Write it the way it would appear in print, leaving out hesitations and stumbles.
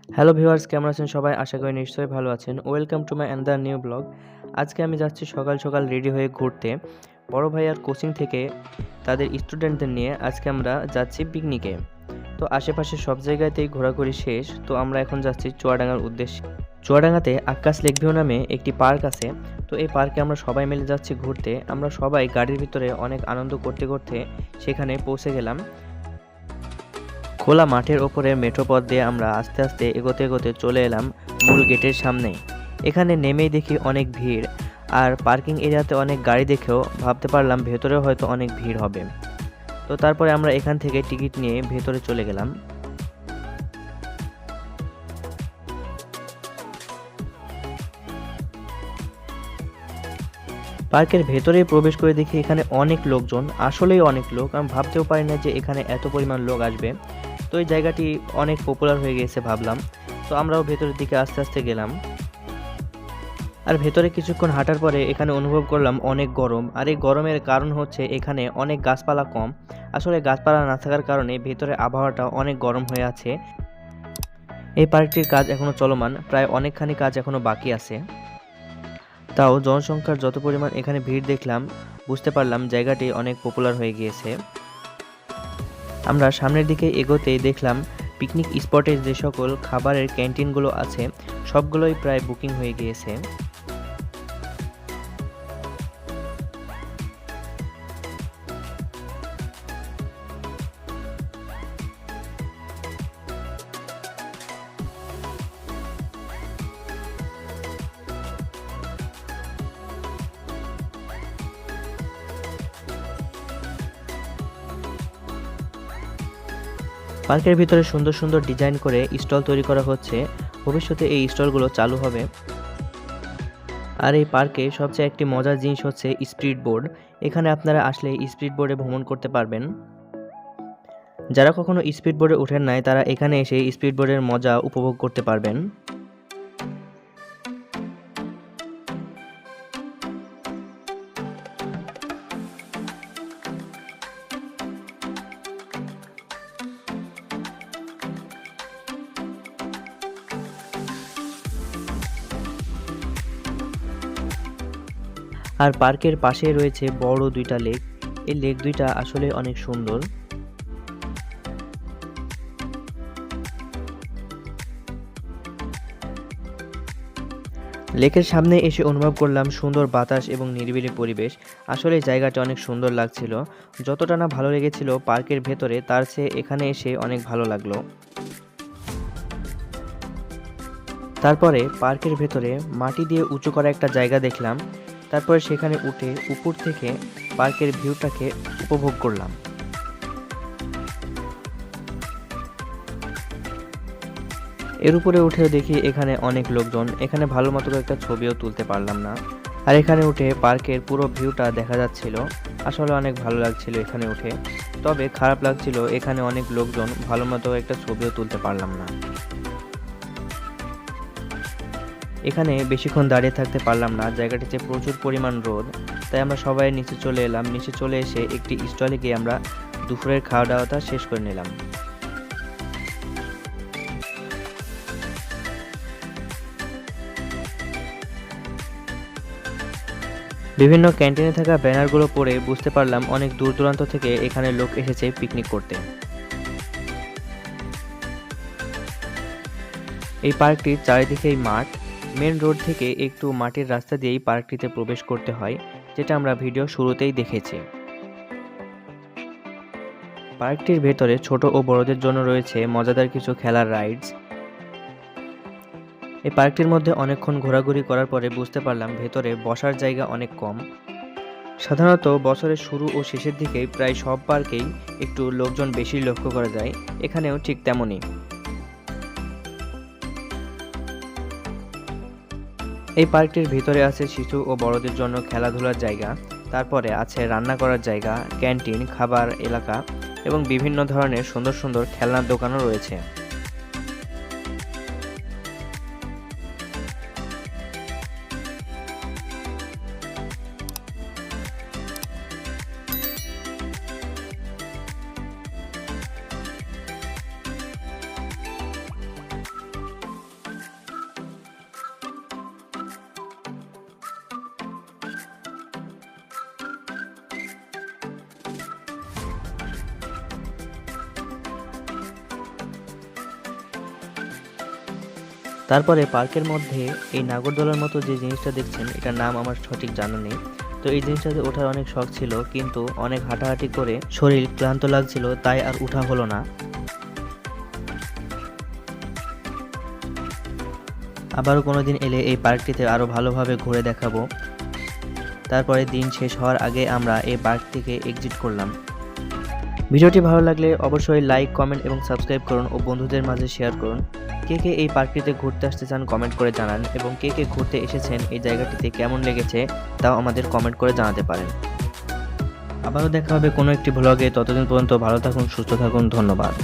Hello viewers, কেমন আছেন সবাই? আশা করি নিশ্চয়ই ভালো আছেন। Welcome to my another new blog. আজকে আমি যাচ্ছি সকাল সকাল রেডি হয়ে ঘুরতে। বড় ভাইয়ার কোচিং থেকে তাদের স্টুডেন্টদের নিয়ে আজকে আমরা যাচ্ছি পিকনিকে। তো আশেপাশে সব জায়গাতেই ঘোরাঘুরি শেষ। তো আমরা এখন যাচ্ছি চুয়াডাঙ্গার উদ্দেশ্যে। চুয়াডাঙ্গাতে আক্কাস লেক ভিউ নামে একটি পার্ক আছে। তো এই পার্কে আমরা সবাই মিলে যাচ্ছি ঘুরতে। আমরা সবাই গাড়ির ভিতরে অনেক আনন্দ করতে করতে সেখানে পৌঁছে গেলাম। খোলা মাঠের ওপরে মেঠো পথ দিয়ে আমরা আস্তে আস্তে এগোতে এগোতে চলে এলাম মূল গেটের সামনে। এখানে নেমেই দেখি অনেক ভিড়, আর পার্কিং এরিয়াতে অনেক গাড়ি দেখেও ভাবতে পারলাম ভেতরেও হয়তো অনেক ভিড় হবে। তো তারপরে আমরা এখান থেকে টিকিট নিয়ে ভেতরে চলে গেলাম। পার্কের ভেতরে প্রবেশ করে দেখি এখানে অনেক লোকজন, আসলেই অনেক লোক। আমি ভাবতেও পারি না যে এখানে এত পরিমাণ লোক আসবে। তো এই জায়গাটি অনেক পপুলার হয়ে গেছে ভাবলাম। তো আমরাও ভেতরের দিকে আস্তে আস্তে গেলাম। আর ভেতরে কিছুক্ষণ হাঁটার পরে এখানে অনুভব করলাম অনেক গরম। আর এই গরমের কারণ হচ্ছে এখানে অনেক গাছপালা কম। আসলে গাছপালা না থাকার কারণে ভেতরে আবহাওয়াটা অনেক গরম হয়ে আছে। এই পার্কটির কাজ এখনো চলমান, প্রায় অনেকখানি কাজ এখনো বাকি আছে। তাও জনসংখ্যার যত পরিমাণ এখানে ভিড় দেখলাম, বুঝতে পারলাম জায়গাটি অনেক পপুলার হয়ে গিয়েছে। আমরা সামনের দিকে এগোতেই দেখলাম পিকনিক স্পটের যে সকল খাবারের ক্যান্টিনগুলো আছে সবগুলোই প্রায় বুকিং হয়ে গিয়েছে। পার্কের ভিতরে সুন্দর সুন্দর ডিজাইন করে স্টল তৈরি করা হচ্ছে। ভবিষ্যতে এই স্টলগুলো চালু হবে। আর এই পার্কে সবচেয়ে একটি মজার জিনিস হচ্ছে স্পিড বোর্ড। এখানে আপনারা আসলে স্পিড বোর্ডে ভ্রমণ করতে পারবেন। যারা কখনো স্পিড বোর্ডে ওঠেন নাই তারা এখানে এসে স্পিড বোর্ডের মজা উপভোগ করতে পারবেন। আর পার্কের পাশে রয়েছে বড় দুইটা লেক। এই লেক দুইটা আসলে অনেক সুন্দর। লেকের সামনে এসে অনুভব করলাম সুন্দর বাতাস এবং নিরিবিলি পরিবেশ। আসলে জায়গাটা অনেক সুন্দর লাগছিল। যতটা না ভালো লেগেছিল পার্কের ভেতরে, তার চেয়ে এখানে এসে অনেক ভালো লাগলো। তারপরে পার্কের ভেতরে মাটি দিয়ে উঁচু করা একটা জায়গা দেখলাম। তারপরে সেখানে উঠে উপর থেকে পার্কের ভিউটাকে উপভোগ করলাম। এর উপরে উঠেও দেখি এখানে অনেক লোকজন। এখানে ভালো মতো একটা ছবিও তুলতে পারলাম না। আর এখানে উঠে পার্কের পুরো ভিউটা দেখা যাচ্ছিল। আসলে অনেক ভালো লাগছিল এখানে উঠে। তবে খারাপ লাগছিল এখানে অনেক লোকজন, ভালো মতো একটা ছবিও তুলতে পারলাম না। এখানে বেশিক্ষণ দাঁড়িয়ে থাকতে পারলাম না, জায়গাটিতে প্রচুর পরিমাণ রোদ। তাই আমরা সবাই নিচে চলে এলাম। নিচে চলে এসে একটি স্টলে গিয়ে আমরা দুপুরের খাওয়া দাওয়াটা শেষ করে নিলাম। বিভিন্ন ক্যান্টিনে থাকা ব্যানারগুলো পড়ে বুঝতে পারলাম অনেক দূর দূরান্ত থেকে এখানে লোক এসেছে পিকনিক করতে। এই পার্কটির চারিদিকেই মাঠ। মেন রোড থেকে একটু মাটির রাস্তা দিয়েই পার্কটিতে প্রবেশ করতে হয়, যেটা আমরা ভিডিও শুরুতেই দেখেছি। পার্কটির ভেতরে ছোট ও বড়দের জন্য রয়েছে মজাদার কিছু খেলার রাইডস। এই পার্কটির মধ্যে অনেকক্ষণ ঘোরাঘুরি করার পরে বুঝতে পারলাম ভেতরে বসার জায়গা অনেক কম। সাধারণত বছরের শুরু ও শেষের দিকেই প্রায় সব পার্কেই একটু লোকজন বেশি লক্ষ্য করা যায়, এখানেও ঠিক তেমনই। এই পার্কটির ভিতরে আছে শিশু ও বড়দের জন্য খেলাধুলার জায়গা, তারপরে আছে রান্না করার জায়গা, ক্যান্টিন, খাবার এলাকা এবং বিভিন্ন ধরনের সুন্দর সুন্দর খেলনার দোকানও রয়েছে। তারপরে পার্কের মধ্যে এই নাগরদোলার মতো যে জিনিসটা দেখছেন এটার নাম আমার সঠিক জানা নেই। তো এই জিনিসটাতে ওঠার অনেক শখ ছিল, কিন্তু অনেক হাঁটাহাঁটি করে শরীর ক্লান্ত লাগছিল, তাই আর উঠা হলো না। আবারও কোনোদিন এলে এই পার্কটিতে আরো ভালোভাবে ঘুরে দেখাবো। তারপরে দিন শেষ হওয়ার আগে আমরা এই পার্ক থেকে এক্সিট করলাম। ভিডিওটি ভালো লাগলে অবশ্যই লাইক, কমেন্ট এবং সাবস্ক্রাইব করুন ও বন্ধুদের মাঝে শেয়ার করুন। কে কে এই পার্কটিতে ঘুরতে আসতে চান কমেন্ট করে জানান, এবং কে কে ঘুরতে এসেছেন এই জায়গাটিতে কেমন লেগেছে তাও আমাদের কমেন্ট করে জানাতে পারেন। আবারও দেখা হবে কোনো একটি ভ্লগে, ততদিন পর্যন্ত ভালো থাকুন, সুস্থ থাকুন, ধন্যবাদ।